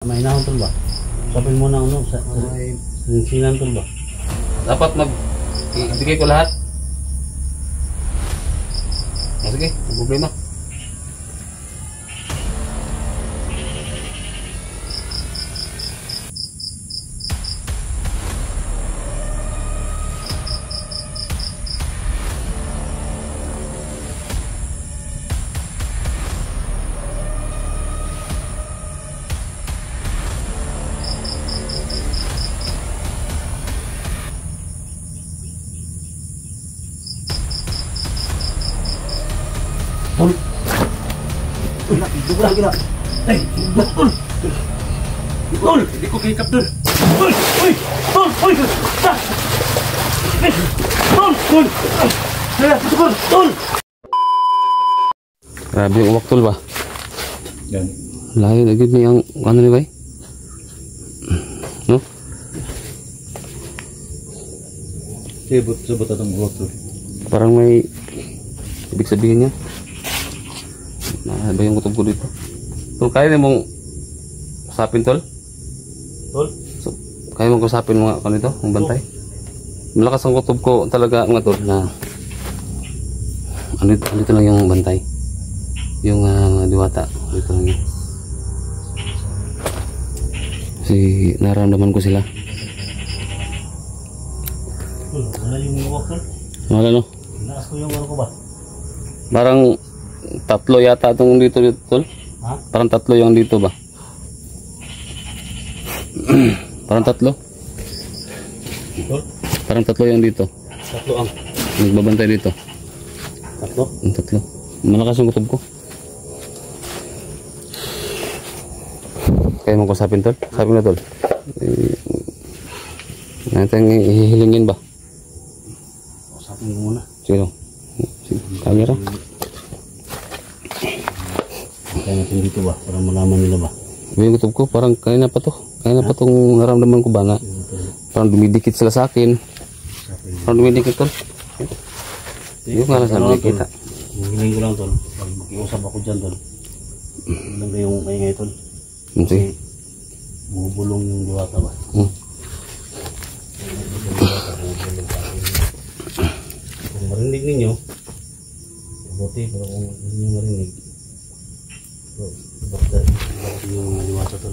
May hinahon tol ba? Sabihin mo na ano sa sinan tol ba? Dapat ibigay ko lahat. Sige, ang problema. Tol. Uy, gila. Hey, tol. Tol, hindi ko kay kaptur. Uy, tol, uy. Tol. Tol. Grabe yung uwak tol ba? Yan. Layo na gid niyang ano ni bay? No? Sebut atong uwak tol. Parang may ibig sabihin niya. Ba yung kutob ko dito? Tol, kaya mong usapin tol? Tol? So, kaya mong usapin mga kanito, ang bantay? Malakas ang kutob ko talaga nga tol na dito lang yung bantay. Yung diwata, dito lang yun. Kasi nararamdaman ko sila. Tol, wala yung uwak tol? Wala no? Inaas ko yung ano ko ba? Parang tatlo yata itong dito tol. Ha? Parang tatlo yung dito ba? Parang tatlo. Tol? Parang tatlo yung dito. Tatlo ang. Nagbabantay dito. Tatlo? Ang tatlo. Malakas yung kutob ko. Kaya mo kusapin tol? Sabi na tol. Natin ihihilingin ba? Usapin mo muna. Sige lang. Sige. Camera. Kaya natin dito ba? Para malaman nila ba? Yung kutob ko parang kaya na pa to. Kaya na pa tong naramdaman ko ba na parang dumidikit sila sa akin. Parang dumidikit tol. Yung nga lang sabi nakikita. Hiling ko lang tol. Pag makiusap ako dyan tol. Ilang kayong kaingay tol. Sige. Bubulong yung diwata ba? Kung marinig ninyo, mabuti. Pero kung hindi nyo marinig, bakit yung diwata tol?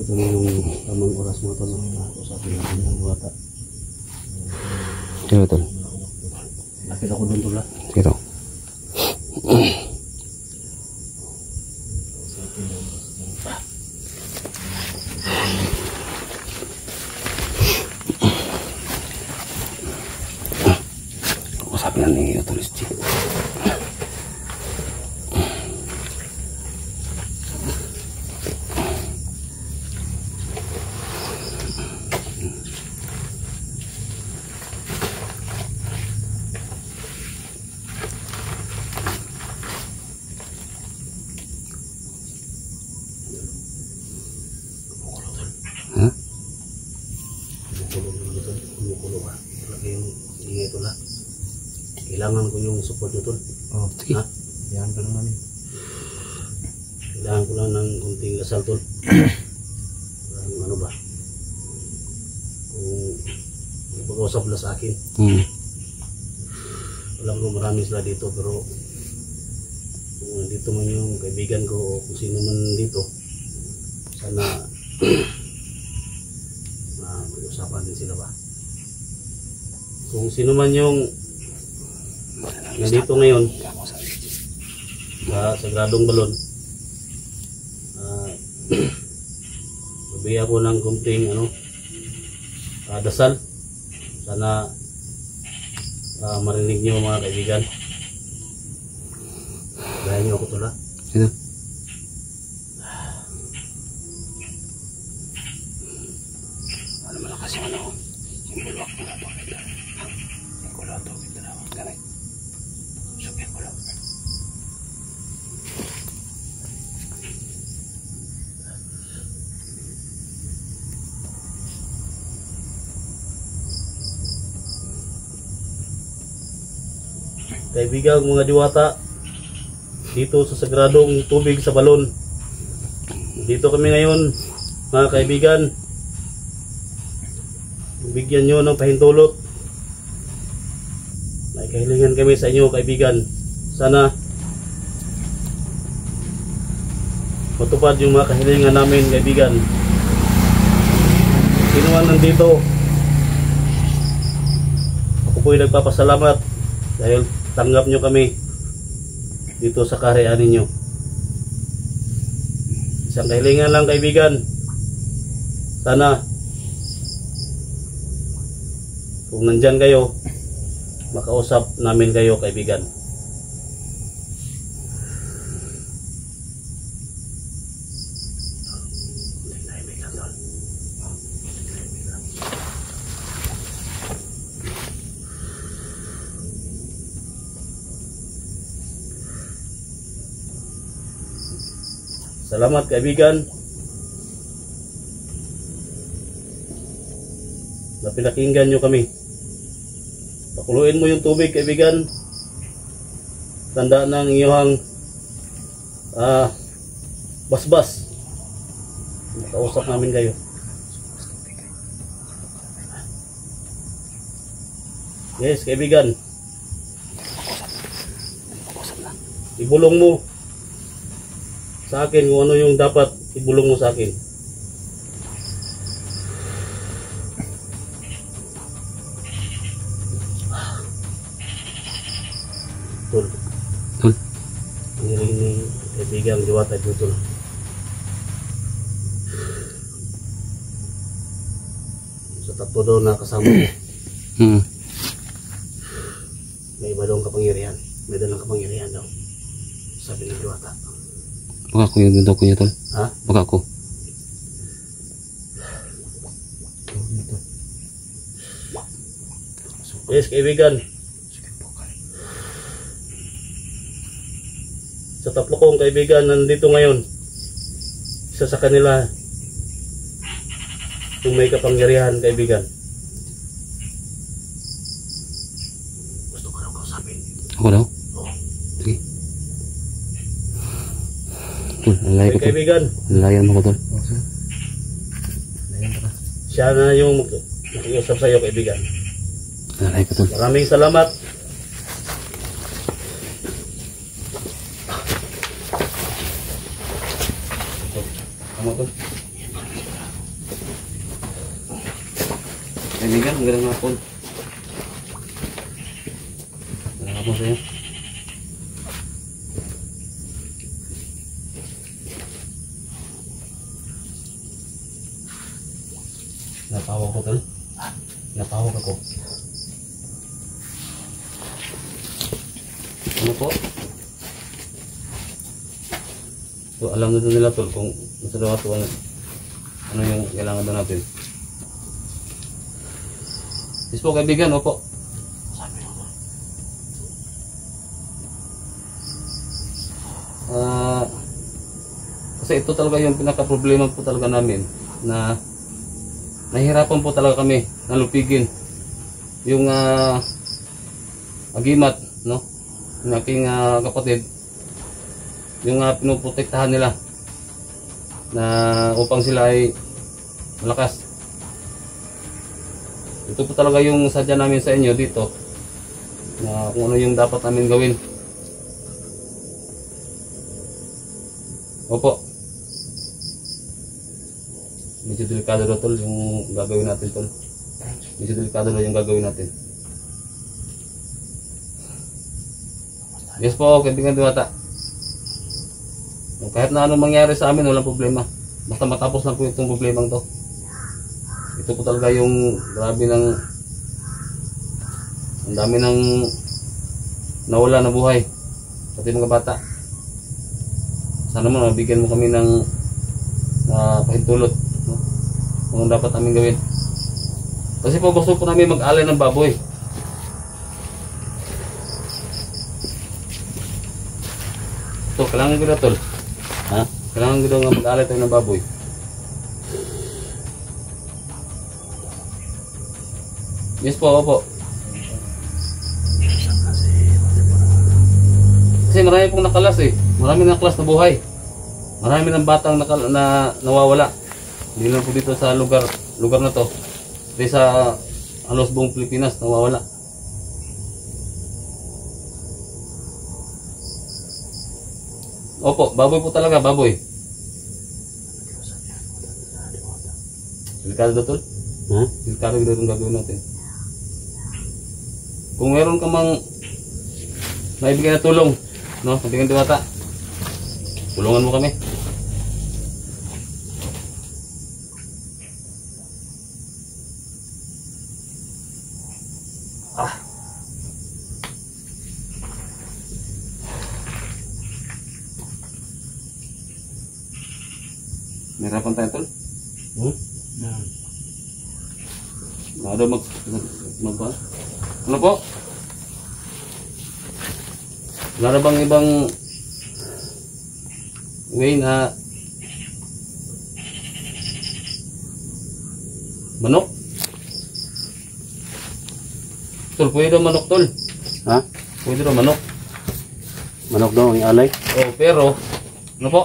Ito na yung tamang oras mo tol. Usapin natin yung diwata. Sige tol. Lapit ako dun tol ha. Sige tol. Usapin na ninyo tulis Chief. Ha? Kumukulo ba? Lagi yung ingay tol ha. Kailangan ko yung support nyo tol. Oh, sige. Ha? Yan ka naman eh. Kailangan ko lang ng kunting gasal tol. Parang ano ba? Kung pag-usap na sa akin. Alam ko marami sila dito pero kung nandito man yung kaibigan ko o kung sino man dito, sana mag-usapan din sila ba? Kung sino man yung nandito ngayon sa Sagradong Balon, bibigyan ako ng kunting dasal. Sana marinig niyo mga kaibigan. Dahil niyo ako tula. Sige. Ano malakas yung ano? Yung bulwak mo na ito. Yung kulo ito. Ganay. Subi ang kulo. kaibigan, mga diwata, dito sa sagradong tubig sa Balon. Dito kami ngayon, mga kaibigan. Bigyan nyo ng pahintulot. May kahilingan kami sa inyo, kaibigan. Sana matupad yung mga kahilingan namin, kaibigan. Sino man nandito, ako po'y nagpapasalamat dahil tanggap nyo kami dito sa kaharian ninyo. Isang kahilingan lang, kaibigan. Sana kung nandyan kayo, makausap namin kayo, kaibigan. Salamat, kaibigan, na pinakinggan nyo kami. Pakuluin mo yung tubig, kaibigan. Tanda ng iyong basbas. Makausap namin kayo. Yes, kaibigan. Ibulong mo sa akin kung ano yung dapat ibulong mo sa akin. Tol. Tol. Hiling ni kaibigang diwata ito, Tol. Sa tatlo daw na kasama mo, may iba daw ang kapangyarihan. May dalang kapangyarihan daw. Sabi ng diwata. Baka ako yung ganito ko niya, Tol. Ha? Baka ako. Yes, kaibigan. Sa tatlo kong kaibigan nandito ngayon, isa sa kanila yung may kapangyarihan, kaibigan. Gusto ko daw kausapin. Ako daw? Oo. Sige. Tol, alay ko, Tol. Kaibigan, Alayan mo ko, Tol. siya na yung makiusap sa iyo, kaibigan. Alay ko, Tol. Maraming salamat. Tama, Tol. Kaibigan, magandang hapon. Magandang hapon sa'yo. Napawag ko, Tol. Napawag ako. Ano po? So, alam na nila, Tol, kung nasa daw ito ano yung kailangan doon natin. Yes po, kaibigan, opo. Sabi mo. Kasi ito talaga yung pinaka-problema po talaga namin, na nahihirapan po talaga kami na lupigin yung agimat, no? Yung aking kapatid, yung pinuprotektahan nila na upang sila ay malakas. Ito po talaga yung sadya namin sa inyo dito, na kung ano yung dapat namin gawin. Opo. Medyo delikado na, Tol, yung gagawin natin, Tol. Medyo delikado na yung gagawin natin. Yes po, kaibigan diwata. Kahit na anong mangyari sa amin, walang problema. Basta matapos na po itong problemang to. Ito po talaga yung grabe ng ang dami ng nawala na buhay sa ating mga bata. Sana mo mabigyan mo kami ng pahintulot, no? Kung dapat namin gawin. Kasi po gusto po namin mag-alay ng baboy. Ito, kailangan ko na, Tol. Ha? Kailangan ko daw nga mag-alay tayo ng baboy. Yes po, opo. Kasi marami pong nakalas eh. Marami nakalas na buhay. Marami ng batang nawawala. Hindi lang po dito sa lugar na to. Hindi sa halos buong Pilipinas nawawala. Opo, baboy po talaga, baboy. Delikado daw tol? Ha? Delikado daw itong gagawin natin. Kung meron ka mang naibigay na tulong, no? Sabihin Diwata, tulungan mo kami. Mahirapan tayo tol. Ano mag ano po? Wala na bang ibang way na manok? Tol, pwede daw manok tol. Ha? Pwede daw manok. Manok daw ang alay? Oh, pero ano po?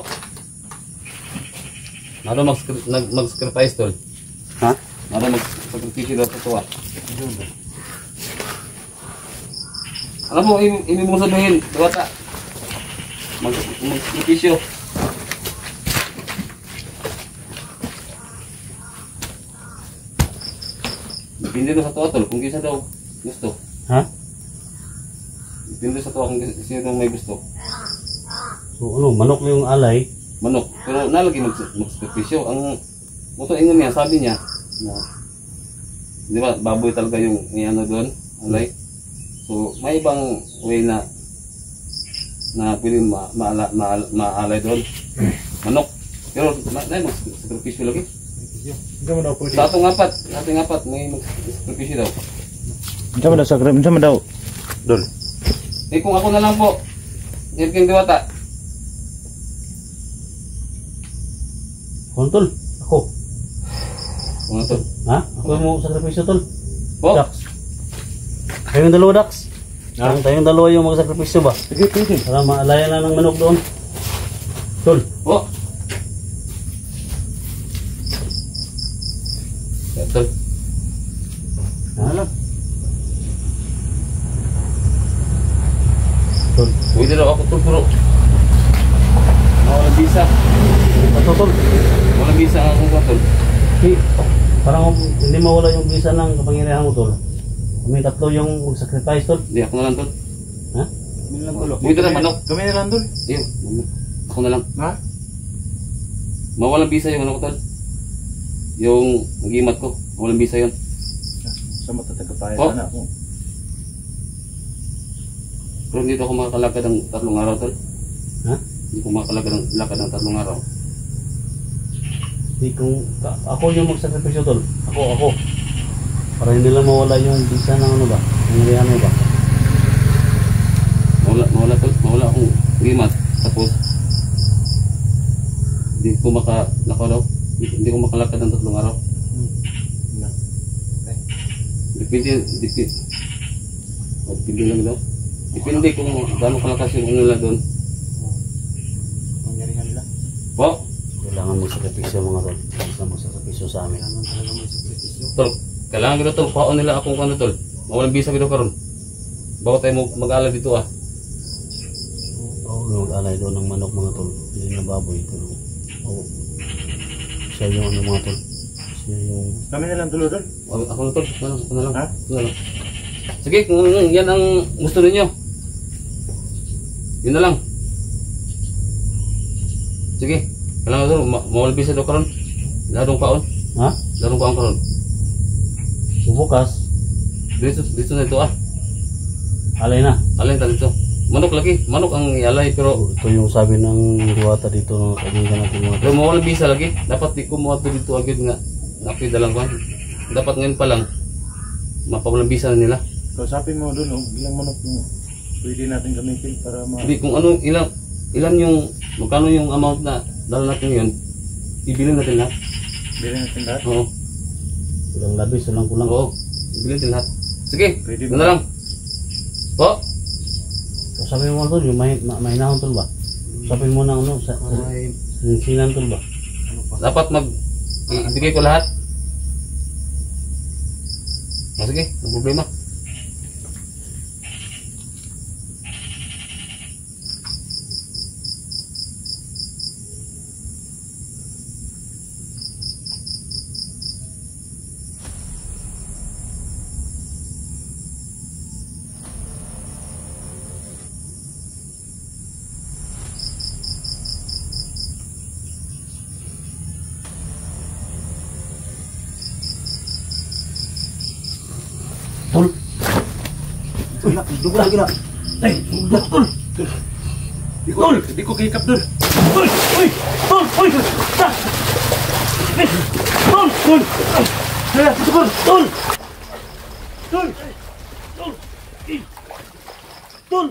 Ano mag-sacrifice tol? Ha? Ano mag-sacrifice daw sa tuwa? Ano po ibig mong sabihin, Diwata? Mag-sacrifice. Depende daw sa tuwa tol, kung kisa daw gusto. Ha? Depende sa tuwa kung sino daw may gusto. So ano, manok na yung alay? Manok. Pero nalagi mag-sacrifice. Ang moto ingon niya, sabi niya na di ba, baboy talaga yung ano doon, alay. So may ibang way na pwede maalay doon. Manok. Pero mag-sacrifice lagi. Sa atong apat may mag-sacrifice daw. Unsa man daw? Dol. Eh kung ako na lang po, King Diwata. Kontol, ako. Kung ano to? Ha? Ako mo sakripisyo tol. Po? Dax. Kayong dalawa, Dax. Tayong dalawa yung magsakripisyo ba? Sige, pwede. Para maalayan na ng manok doon. Tol. Po? Tol. Alam. Tol. Pwede daw ako tol, pero walang bisa. Ato tol. Walang bisa ang akong tol. Parang hindi mawala yung bisa ng kapangyarihan mo tol. Kami tatlo yung mag-sacrifice tol. Hindi, ako na lang tol. Ha? Kami na lang tulo. Pwede na manok. Kami na lang tol. Iyo, ako na lang. Ha? Mawalang bisa yung ano ko tol. Yung nag-imat ko. Mawalang bisa yun. Sa matatagapayat Oh. na ako. Pero hindi ako makakalakad ng 3 araw tol. Ha? Hindi ko makakalakad ng 3 araw. Di kung ako yung magsakripisyo tol. Ako. Para hindi lang mawala yung bisa ng ano ba? Kapangyarihan mo ba? Mawala tol. Mawala akong nag-imat. Tapos hindi ko makalakaw daw. Hindi ko makalakad ng 3 araw. Na. Depende lang daw. Depende kung gaano kalakas yung nila doon. Pangyarihan nila. Po? Kailangan mo sakripisyo mga tol. Kailangan mo sakripisyo sa amin. Tol, kailangan kita tol. Paon nila akong ano tol. Mawalang bisa kita karon. Bago tayo mag-ala dito ah. Oo, mag-alay doon ng manok mga tol. Hindi na baboy. Pero, siya yung ano mga tol. Siya yung... Kami na lang tulo tol. Ako na tol. Ako na lang. Ha? Ako na lang. Sige, kung yan ang gusto ninyo. Yun na lang. Sige. Kailangan tol. Mawalang bisa daw karon. Ladong kaon. Ha? Ladong kaon karon. Bukas. Dito na ito ah. Alay na. Alin ta dito. Manok lagi. Manok ang ialay pero Ito yung sabi ng Diwata dito ng kaibigan natin mga pero tol. mawalang bisa lagi. Dapat di ko mo dito agad nga. Napidalang ko. Dapat ngayon pa lang mapawalang bisa na nila. Kausapin mo doon, ilang manok yung pwede natin gamitin para Hindi kung ano ilan yung magkano yung amount na dala natin ngayon. Ibilin natin lahat. bilhin natin lahat. Oo. Walang labis, walang kulang. Oo. Ibilin natin lahat. Sige. Pwede Yun ba? na lang. Po. Sabi mo tol, yung mahinahon tol ba? Sabi mo na ano, sa sinan tol ba? Dapat ibigay ko lahat. Sige, no problema. Tol. Uy, dugo lagi na. Ay, dugo tol. Tol, Di ko kihikap doon. uy, uy, tol, uy. Ta. Tol, tol. Hala, tol, tol. Tol. Tol. Tol.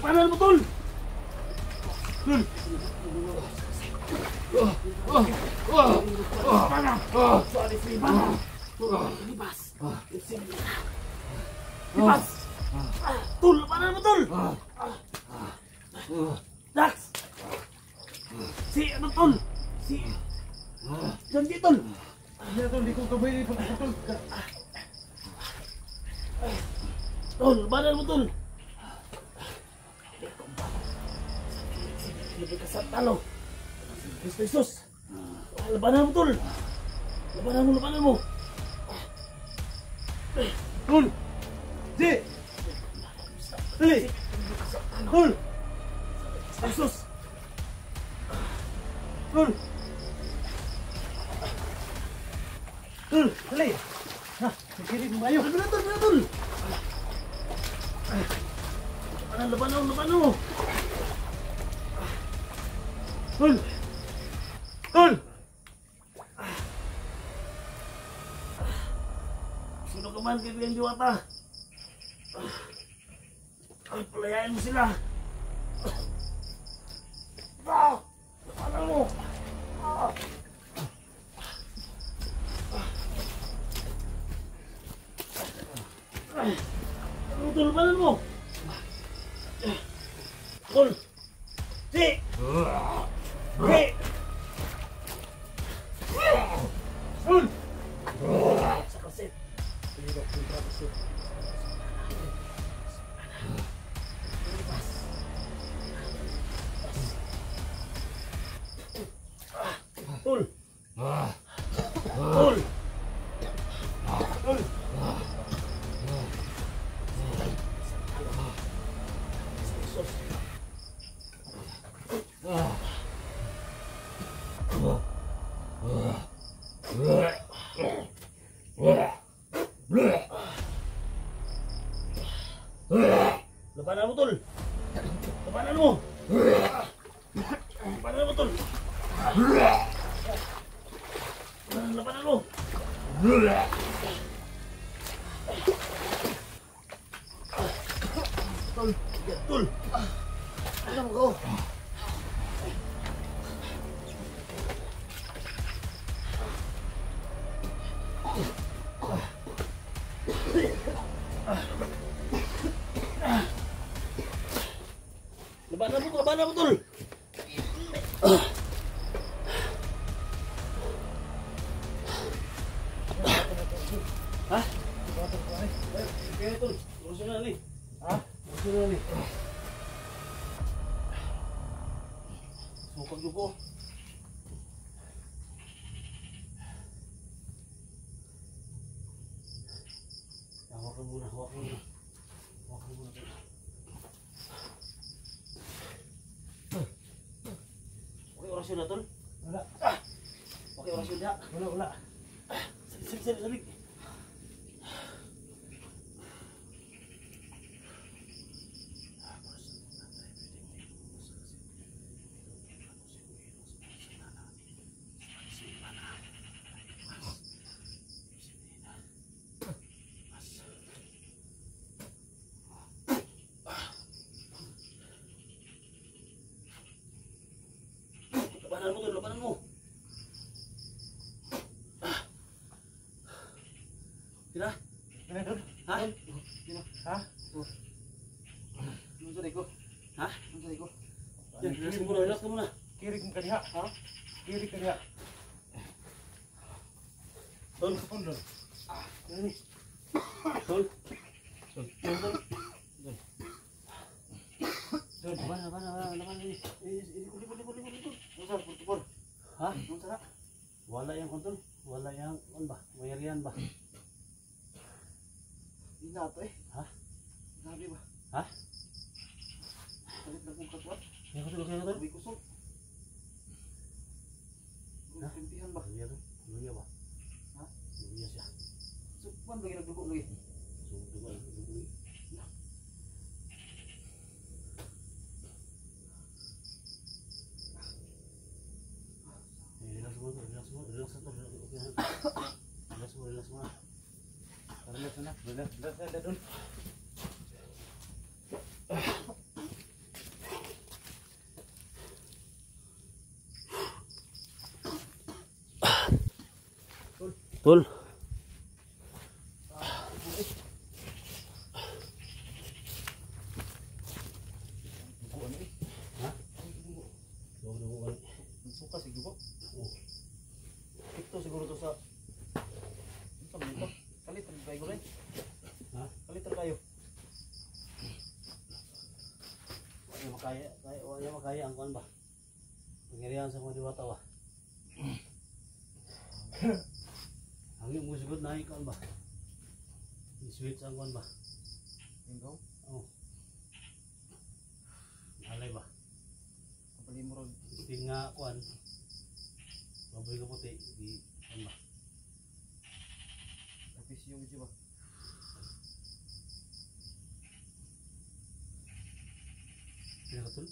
Paano mo tol? Tol. Lipas! Tol, paano mo tol? Dax! Si ano tol? Si... Janji tol! Di ko kabay tol. Tol, paano mo tol? Lebih kasat talo. Kristus. Labanan mo tol. Labanan mo. Tol! Si! Dali! Tol! Kristus. Tol! Tol! Dali! Ha! Nakirin mo kayo! Labanan tol. Labanan mo. Tol! Tol! Sino ka man kaibigan Diwata? Palayain mo sila. Labanan mo. Tol, labanan mo. Tol. Si. Si. Tol! Sa kaset. Tol. Tol. Tol. Labanan mo tol. Labanan mo. Labanan mo tol. Labanan mo. Tol. Tol. Ano mo ko? Labanan mo tol. Ha? Kaya tol, gusto na ni. Ha? Gusto na ni. Sukag ko. Hawakan muna. Hawakan muna tol. Okay, orasyon na tol. Wala. Okay, orasyon na. Wala. Salig. Labanan mo. Sila? Ano, Tol? Ha? Ha? Unsa day ko? Ha? Unsa day ko? Yan, relax ka muna. Kiri kong kadiha, ha? Kiri kadiha. Tol. Pondol. Yan. Tol. Tol. Tol. Tol. Bana. Likod. Unsa purtupor? Ha? Unsa na? Wala yang kontrol. Wala yang on ba? Mayarian ba? Ina to eh. Ha? Grabe ba? Ha? Kalit na kong katwat. Kaya ko. Sabi kusog. Ha? Kintihan ba? Luya ba? Ha? Luya siya. Sukuan lagi nagdugo lagi. So, dugo. Relax mo. Okay na. Relax mo. Relax na. Relax dun. Tol. Dugo ano eh. Ha? Dugo. Dugo ka. Suka si dugo. Oh. Ito siguro to sa Unsa man ito? Kalitan kayo rin. Ha? Kalitan kayo. Wala makaya ang kuan ba? Pangyarihan sa mga diwata ba? Ang yung musugod na ikaw ba? I-switch ang kuan ba? Tinggaw. Oh. Alay ba? Ang palimurod. Ting nga kuan. Baboy ka puti. Di kuan ba? Tapos yung ito ba? Pinakatul?